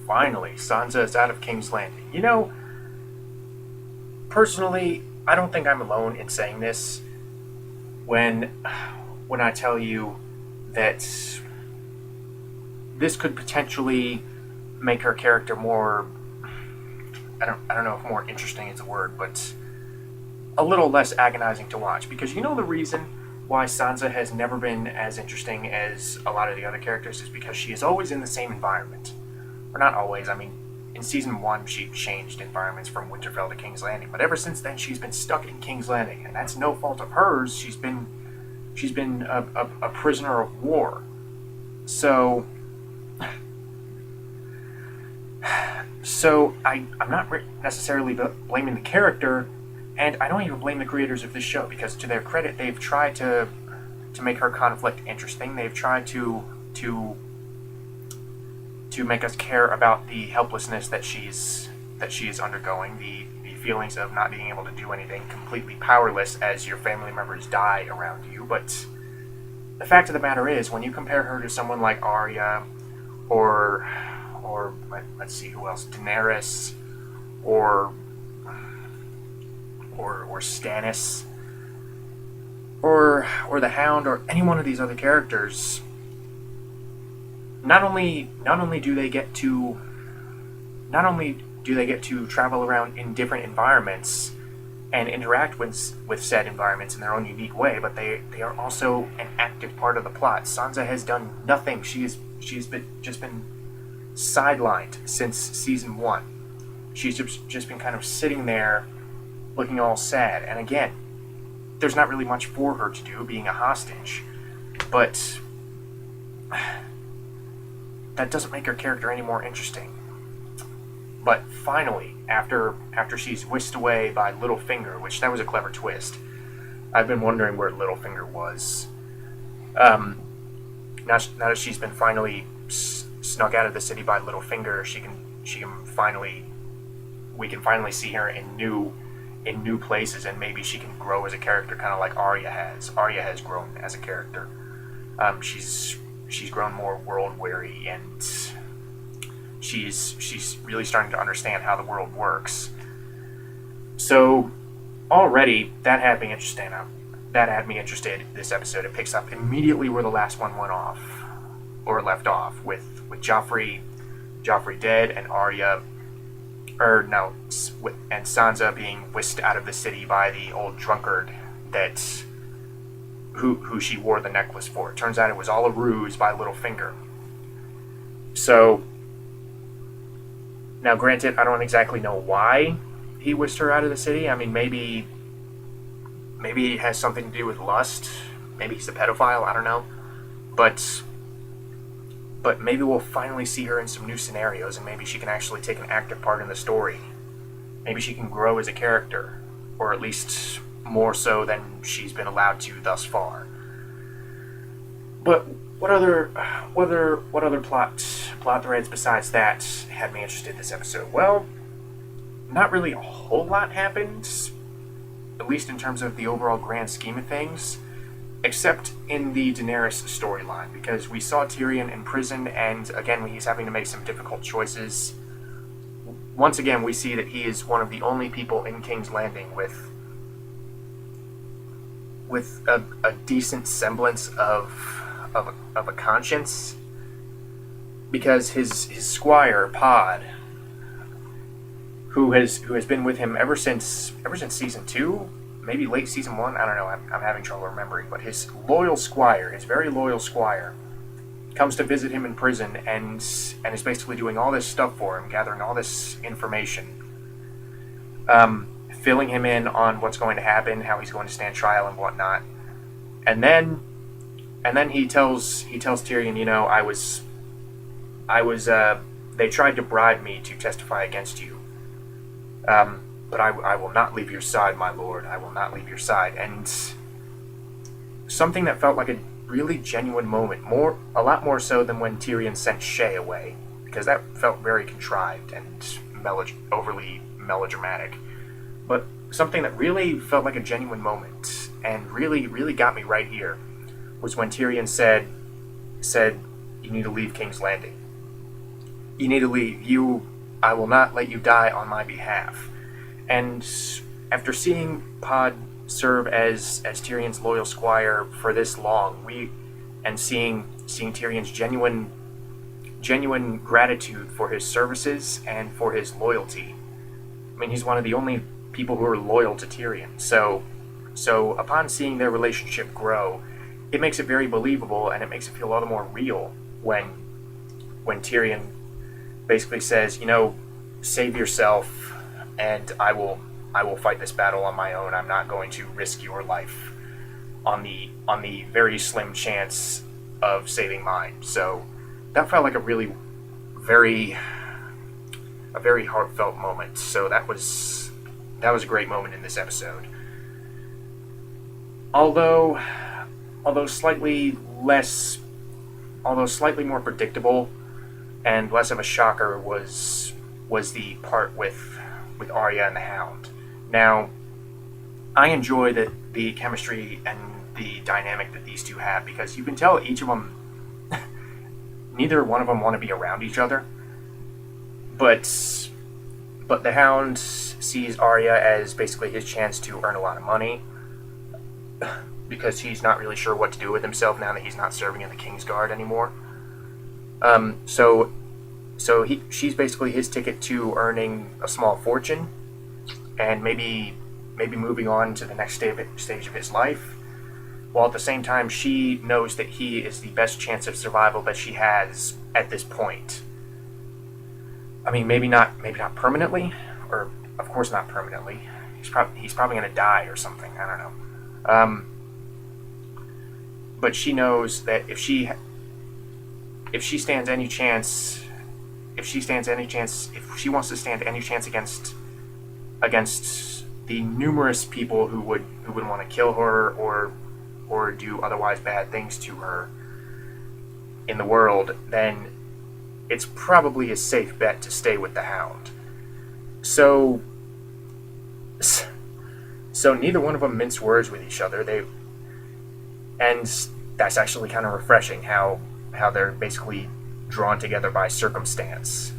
Finally, Sansa is out of King's Landing. Personally, I don't think I'm alone in saying this when when I tell you that this could potentially make her character more I don't know if more interesting is a word, but a little less agonizing to watch. Because the reason why Sansa has never been as interesting as a lot of the other characters is because she is always in the same environment. Or not always, I mean, in season 1 she changed environments from Winterfell to King's Landing, but ever since then she's been stuck in King's Landing, and that's no fault of hers. She's been a prisoner of war. So I'm not necessarily blaming the character, and I don't even blame the creators of this show, because to their credit, they've tried to make her conflict interesting. They've tried to make us care about the helplessness that she is undergoing, the feelings of not being able to do anything, completely powerless as your family members die around you. But the fact of the matter is, when you compare her to someone like Arya, or let's see who else, Daenerys, or Stannis, or the Hound, or any one of these other characters, not only do they get to travel around in different environments and interact with said environments in their own unique way, but they are also an active part of the plot. Sansa has done nothing. She's been sidelined since season 1. She's just been kind of sitting there looking all sad. And again, there's not really much for her to do, being a hostage, but that doesn't make her character any more interesting. But finally, after she's whisked away by Littlefinger, which that was a clever twist. I've been wondering where Littlefinger was. Now that she's been finally snuck out of the city by Littlefinger, we can finally see her in new places, and maybe she can grow as a character, kind of like Arya has. Arya has grown as a character. She's grown more world weary, and she's really starting to understand how the world works. So already that had me interested. This episode, it picks up immediately where the last one went off, or left off, with Joffrey dead, and and Sansa being whisked out of the city by the old drunkard who she wore the necklace for. It turns out it was all a ruse by Littlefinger. So now, granted, I don't exactly know why he whisked her out of the city. I mean, maybe it has something to do with lust. Maybe he's a pedophile. I don't know, but maybe we'll finally see her in some new scenarios, and maybe she can actually take an active part in the story. Maybe she can grow as a character, or at least more so than she's been allowed to thus far. But what other plot threads besides that had me interested in this episode? Well, not really a whole lot happened, at least in terms of the overall grand scheme of things, except in the Daenerys storyline, because we saw Tyrion in prison, and again, he's having to make some difficult choices. Once again, we see that he is one of the only people in King's Landing with a decent semblance of a conscience, because his squire Pod, who has been with him ever since season 2, maybe late season 1, I don't know, I'm having trouble remembering, but his very loyal squire, comes to visit him in prison and is basically doing all this stuff for him, gathering all this information, filling him in on what's going to happen, how he's going to stand trial and whatnot. And then he tells Tyrion, they tried to bribe me to testify against you. But I will not leave your side, my lord. I will not leave your side. And something that felt like a really genuine moment, a lot more so than when Tyrion sent Shay away, because that felt very contrived and overly melodramatic. But something that really felt like a genuine moment and really, really got me right here was when Tyrion said, "You need to leave King's Landing." You need to leave. I will not let you die on my behalf. And after seeing Pod serve as Tyrion's loyal squire for this long, and seeing Tyrion's genuine gratitude for his services and for his loyalty. I mean, he's one of the only people who are loyal to Tyrion. So upon seeing their relationship grow, it makes it very believable, and it makes it feel all the more real when Tyrion basically says, save yourself, and I will fight this battle on my own. I'm not going to risk your life on the very slim chance of saving mine. So that felt like a very heartfelt moment. So that was a great moment in this episode. Although slightly more predictable and less of a shocker was the part with Arya and the Hound. Now, I enjoy the chemistry and the dynamic that these two have, because you can tell each of them, neither one of them want to be around each other, but the Hound sees Arya as basically his chance to earn a lot of money, because he's not really sure what to do with himself now that he's not serving in the Kingsguard anymore. So she's basically his ticket to earning a small fortune, and maybe moving on to the next stage of his life, while at the same time she knows that he is the best chance of survival that she has at this point. I mean, maybe not permanently, or of course not permanently. He's probably going to die or something. I don't know. But she knows that if she stands any chance, if she wants to stand any chance against the numerous people who would want to kill her or do otherwise bad things to her in the world, then it's probably a safe bet to stay with the Hound. So neither one of them mince words with each other. And that's actually kind of refreshing, how they're basically drawn together by circumstance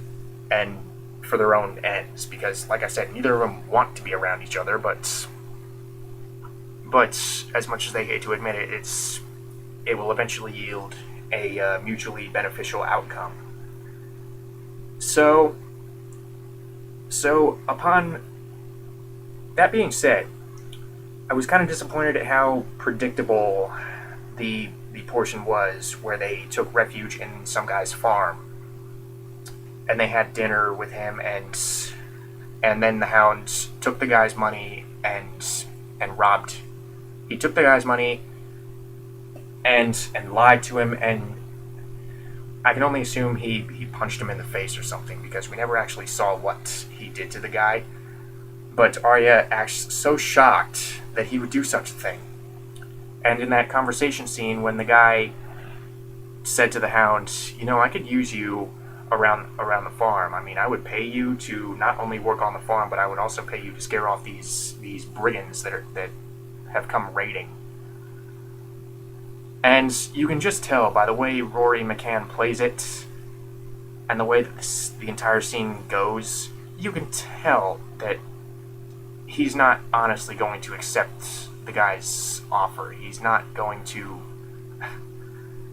and for their own ends, because, like I said, neither of them want to be around each other, but as much as they hate to admit it, it will eventually yield a mutually beneficial outcome. So upon that being said, I was kind of disappointed at how predictable the portion was where they took refuge in some guy's farm and they had dinner with him, and then the Hound took the guy's money and robbed. He took the guy's money and lied to him, and I can only assume he punched him in the face or something, because we never actually saw what he did to the guy. But Arya acts so shocked that he would do such a thing. And in that conversation scene, when the guy said to the Hound, I could use you around the farm. I mean, I would pay you to not only work on the farm, but I would also pay you to scare off these brigands that have come raiding. And you can just tell by the way Rory McCann plays it, and the way that the entire scene goes, you can tell that he's not honestly going to accept the guy's offer. He's not going to...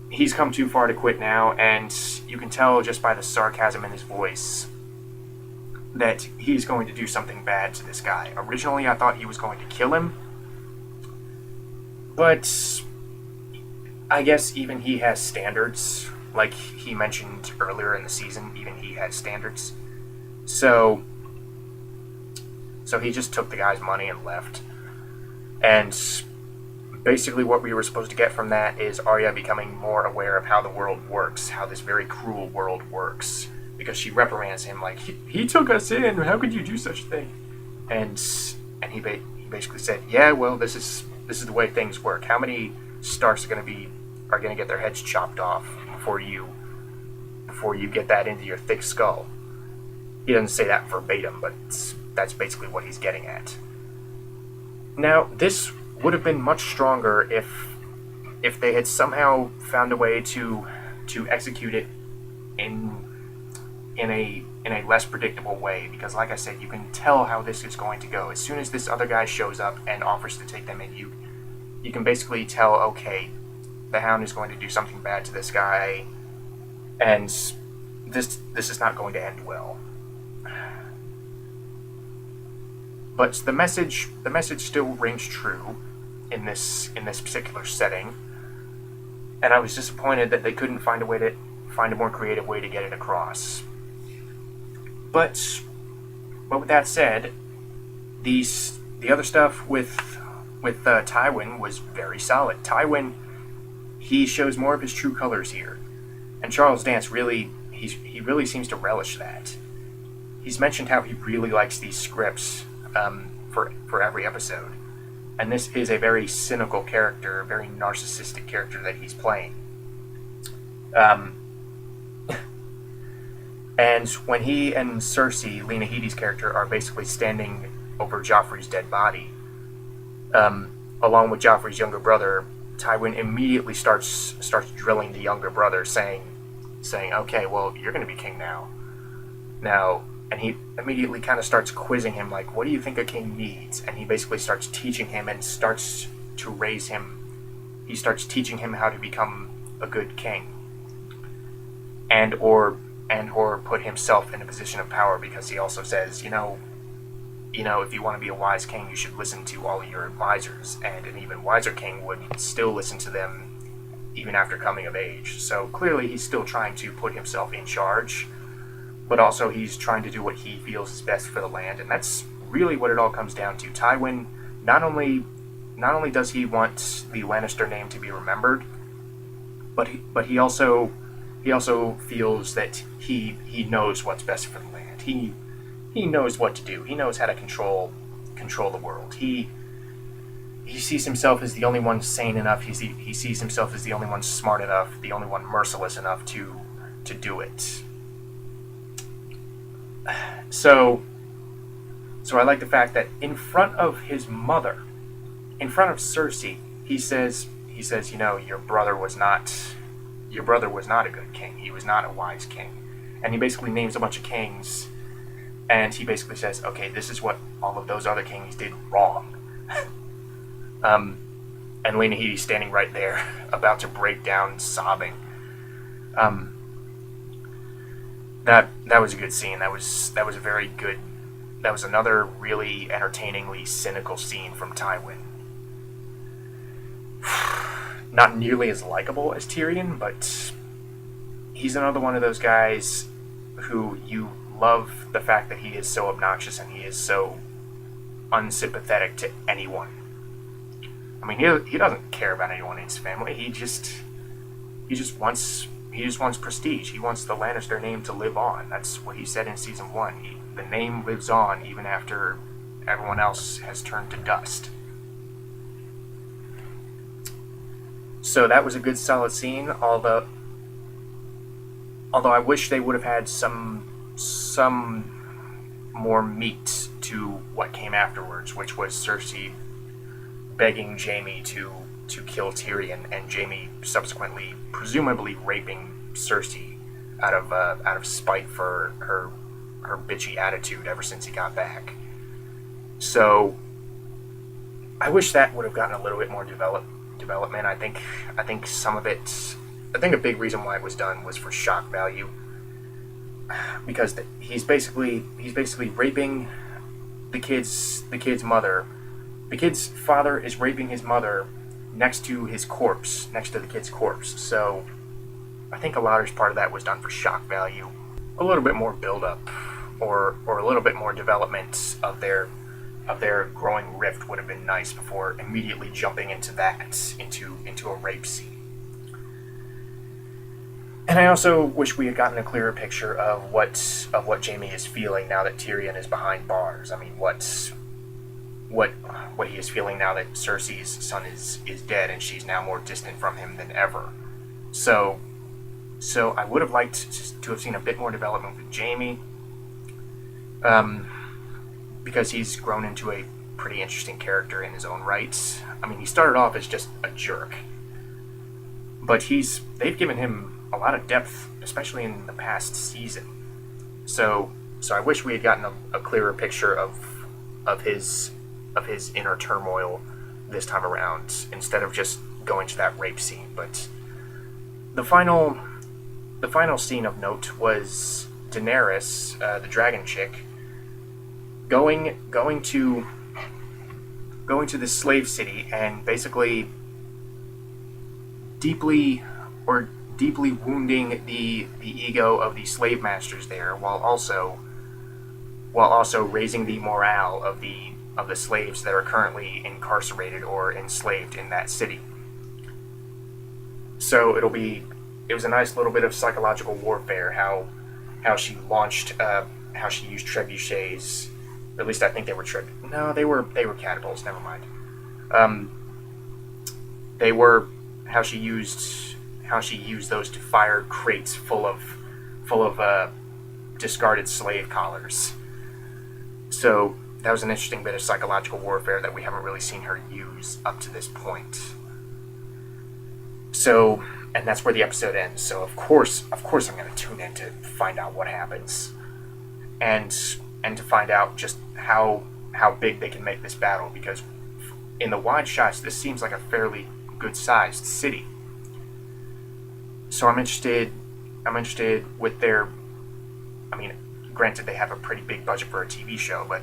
He's come too far to quit now, and you can tell just by the sarcasm in his voice that he's going to do something bad to this guy. Originally, I thought he was going to kill him, but I guess even he has standards. Like he mentioned earlier in the season, even he has standards. So he just took the guy's money and left. And basically what we were supposed to get from that is Arya becoming more aware of how the world works, how this very cruel world works. Because she reprimands him like, he took us in, how could you do such a thing? And he basically said, yeah, well, this is the way things work. How many Starks are going to get their heads chopped off before you get that into your thick skull? He doesn't say that verbatim, but that's basically what he's getting at. Now, this would have been much stronger if they had somehow found a way to execute it in in a less predictable way, because like I said, you can tell how this is going to go. As soon as this other guy shows up and offers to take them in, you can basically tell, okay, the Hound is going to do something bad to this guy, and this is not going to end well. But the message still rings true in this particular setting, and I was disappointed that they couldn't find a more creative way to get it across. But with that said, the other stuff with Tywin was very solid. Tywin, he shows more of his true colors here, and Charles Dance he really seems to relish that. He's mentioned how he really likes these scripts for every episode, and this is a very cynical character, a very narcissistic character that he's playing. And when he and Cersei, Lena Headey's character, are basically standing over Joffrey's dead body, along with Joffrey's younger brother, Tywin immediately starts drilling the younger brother, saying, "Okay, well, you're going to be king now." And he immediately kind of starts quizzing him, like, "What do you think a king needs?" And he basically starts teaching him and starts to raise him. He starts teaching him how to become a good king, and or put himself in a position of power, because he also says, you know, if you want to be a wise king, you should listen to all of your advisors, and an even wiser king would still listen to them even after coming of age. So clearly he's still trying to put himself in charge, but also he's trying to do what he feels is best for the land, and that's really what it all comes down to. Tywin, not only does he want the Lannister name to be remembered, but he also feels that he knows what's best for the land. He knows what to do. He knows how to control the world. He sees himself as the only one sane enough. He sees himself as the only one smart enough, the only one merciless enough to do it. So I like the fact that in front of his mother, in front of Cersei, he says, you know, your brother was not a good king. He was not a wise king. And he basically names a bunch of kings, and he basically says, okay, this is what all of those other kings did wrong. And Lena Headey's standing right there, about to break down, sobbing. That was a good scene. That was a very good. That was another really entertainingly cynical scene from Tywin. Not nearly as likable as Tyrion, but he's another one of those guys who you love the fact that he is so obnoxious and he is so unsympathetic to anyone. I mean, he doesn't care about anyone in his family. He just wants prestige. He wants the Lannister name to live on. That's what he said in season 1. The name lives on even after everyone else has turned to dust. So that was a good, solid scene. Although I wish they would have had some more meat to what came afterwards, which was Cersei begging Jaime to kill Tyrion, and Jaime subsequently, presumably, raping Cersei out of spite for her bitchy attitude ever since he got back. So I wish that would have gotten a little bit more development. I think some of it. I think a big reason why it was done was for shock value, because he's basically raping the kid's mother. The kid's father is raping his mother next to the kid's corpse. So I think a large part of that was done for shock value. A little bit more build-up, or a little bit more development of their growing rift would have been nice before immediately jumping into a rape scene. And I also wish we had gotten a clearer picture of what Jaime is feeling now that Tyrion is behind bars. I mean, what he is feeling now that Cersei's son is dead and she's now more distant from him than ever. So I would have liked to have seen a bit more development with Jaime, because he's grown into a pretty interesting character in his own right. I mean, he started off as just a jerk, but they've given him a lot of depth, especially in the past season. So I wish we had gotten a clearer picture of his inner turmoil this time around, instead of just going to that rape scene. But the final scene of note was Daenerys, the dragon chick, going to this slave city and basically deeply wounding the ego of the slave masters there, while also raising the morale of the slaves that are currently incarcerated or enslaved in that city. So it was a nice little bit of psychological warfare, how she used trebuchets. At least I think they were they were catapults. Never mind. They were how she used those to fire crates full of discarded slave collars. So that was an interesting bit of psychological warfare that we haven't really seen her use up to this point. So, and that's where the episode ends. So of course I'm going to tune in to find out what happens, and to find out just how big they can make this battle, because in the wide shots this seems like a fairly good sized city. So I'm interested with their, I mean, granted they have a pretty big budget for a TV show, but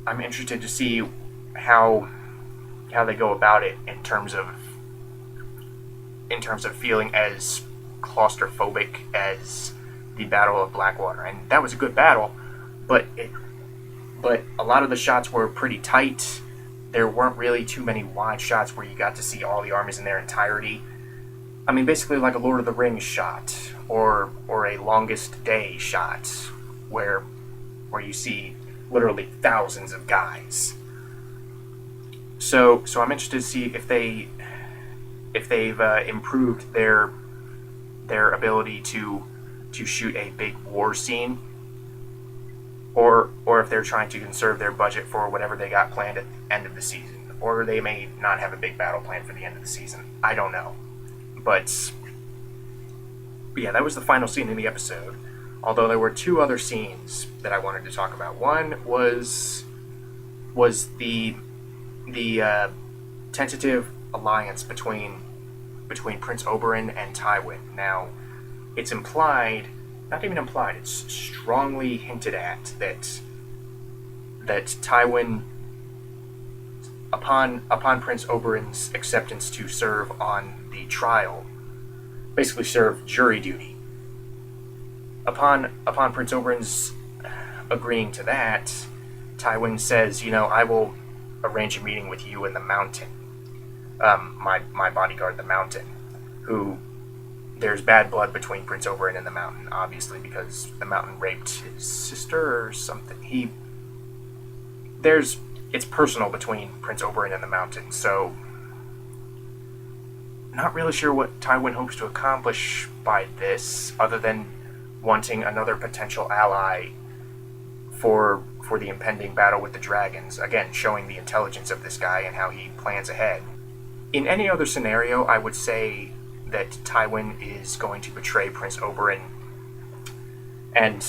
I'm interested to see how they go about it in terms of feeling as claustrophobic as the Battle of Blackwater. And that was a good battle, but a lot of the shots were pretty tight. There weren't really too many wide shots where you got to see all the armies in their entirety. I mean, basically like a Lord of the Rings shot, or a Longest Day shot, where you see literally thousands of guys. So I'm interested to see if they've improved their ability to shoot a big war scene, or if they're trying to conserve their budget for whatever they got planned at the end of the season, or they may not have a big battle planned for the end of the season. I don't know. But yeah, that was the final scene in the episode. Although there were two other scenes that I wanted to talk about. One was the tentative alliance between Prince Oberyn and Tywin. Now, it's implied, not even implied, it's strongly hinted at that Tywin, upon Prince Oberyn's acceptance to serve on the trial, basically serve jury duty. Upon Prince Oberyn's agreeing to that, Tywin says, I will arrange a meeting with you in the Mountain. My bodyguard, the Mountain, who, there's bad blood between Prince Oberyn and the Mountain, obviously, because the Mountain raped his sister or something. It's personal between Prince Oberyn and the Mountain, so not really sure what Tywin hopes to accomplish by this, other than wanting another potential ally for the impending battle with the dragons, again, showing the intelligence of this guy and how he plans ahead. In any other scenario, I would say that Tywin is going to betray Prince Oberyn and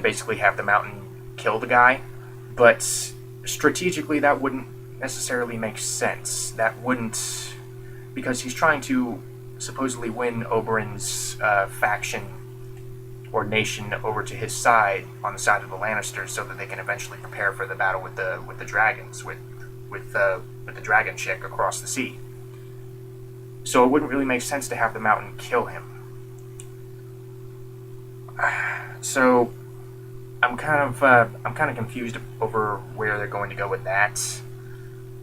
basically have the Mountain kill the guy, but strategically that wouldn't necessarily make sense. That wouldn't, because he's trying to supposedly win Oberyn's faction or nation over to his side, on the side of the Lannisters, so that they can eventually prepare for the battle with the dragons, with the dragon chick across the sea. So it wouldn't really make sense to have the Mountain kill him. So I'm kind of confused over where they're going to go with that.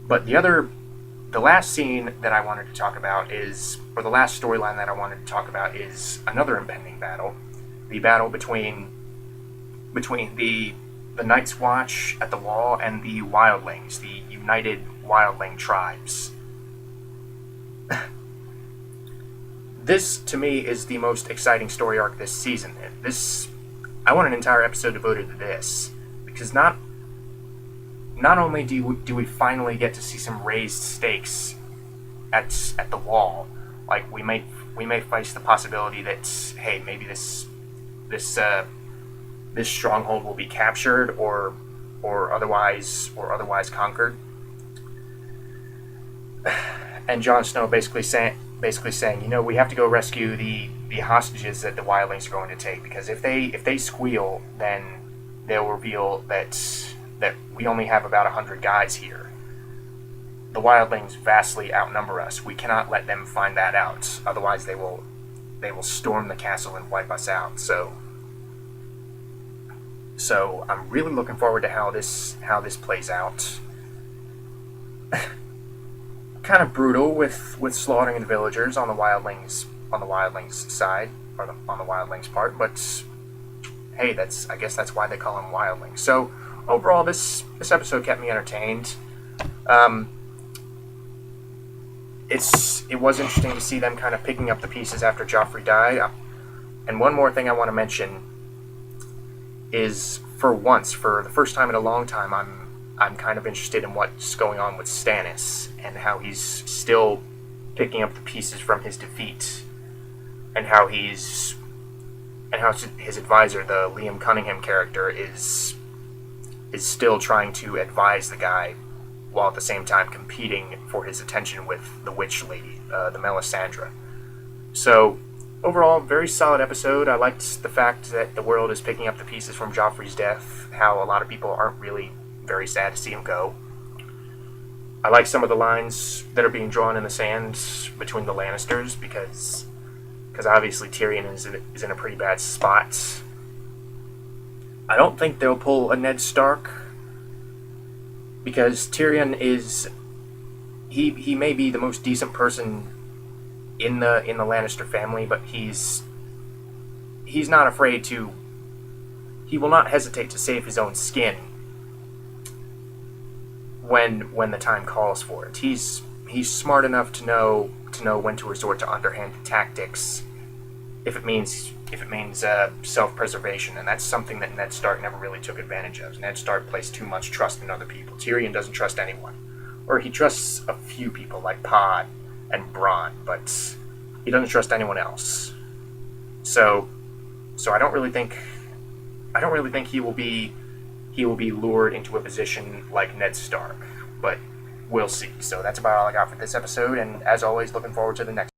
But the last scene that I wanted to talk about the last storyline that I wanted to talk about is another impending battle. The battle between the Night's Watch at the Wall and the Wildlings, the United Wildling tribes. This, to me, is the most exciting story arc this season. I want an entire episode devoted to this, because not only do we finally get to see some raised stakes at the Wall, like we may face the possibility that, hey, maybe this this stronghold will be captured or otherwise conquered. And Jon Snow basically saying, we have to go rescue the hostages that the wildlings are going to take, because if they squeal, then they'll reveal that we only have about 100 guys here. The wildlings vastly outnumber us. We cannot let them find that out. Otherwise, they will storm the castle and wipe us out. So I'm really looking forward to how this plays out. Kind of brutal with slaughtering the villagers on the wildlings side, or on the wildlings part, but hey, I guess that's why they call them wildlings. So overall, this episode kept me entertained. It was interesting to see them kind of picking up the pieces after Joffrey died. And one more thing I want to mention is, for the first time in a long time, I'm kind of interested in what's going on with Stannis and how he's still picking up the pieces from his defeat, and how his advisor, the Liam Cunningham character, is still trying to advise the guy, while at the same time competing for his attention with the witch lady, the Melisandre. So overall, very solid episode. I liked the fact that the world is picking up the pieces from Joffrey's death, how a lot of people aren't really very sad to see him go. I like some of the lines that are being drawn in the sand between the Lannisters, because obviously Tyrion is in a pretty bad spot. I don't think they'll pull a Ned Stark, because Tyrion he may be the most decent person in the Lannister family, but he's not afraid to. He will not hesitate to save his own skin when the time calls for it. He's smart enough to know when to resort to underhand tactics if it means self-preservation, and that's something that Ned Stark never really took advantage of. Ned Stark placed too much trust in other people. Tyrion doesn't trust anyone, or he trusts a few people like Pod and Bronn, but he doesn't trust anyone else. So I don't really think he will be lured into a position like Ned Stark, but we'll see. So that's about all I got for this episode, and as always, looking forward to the next.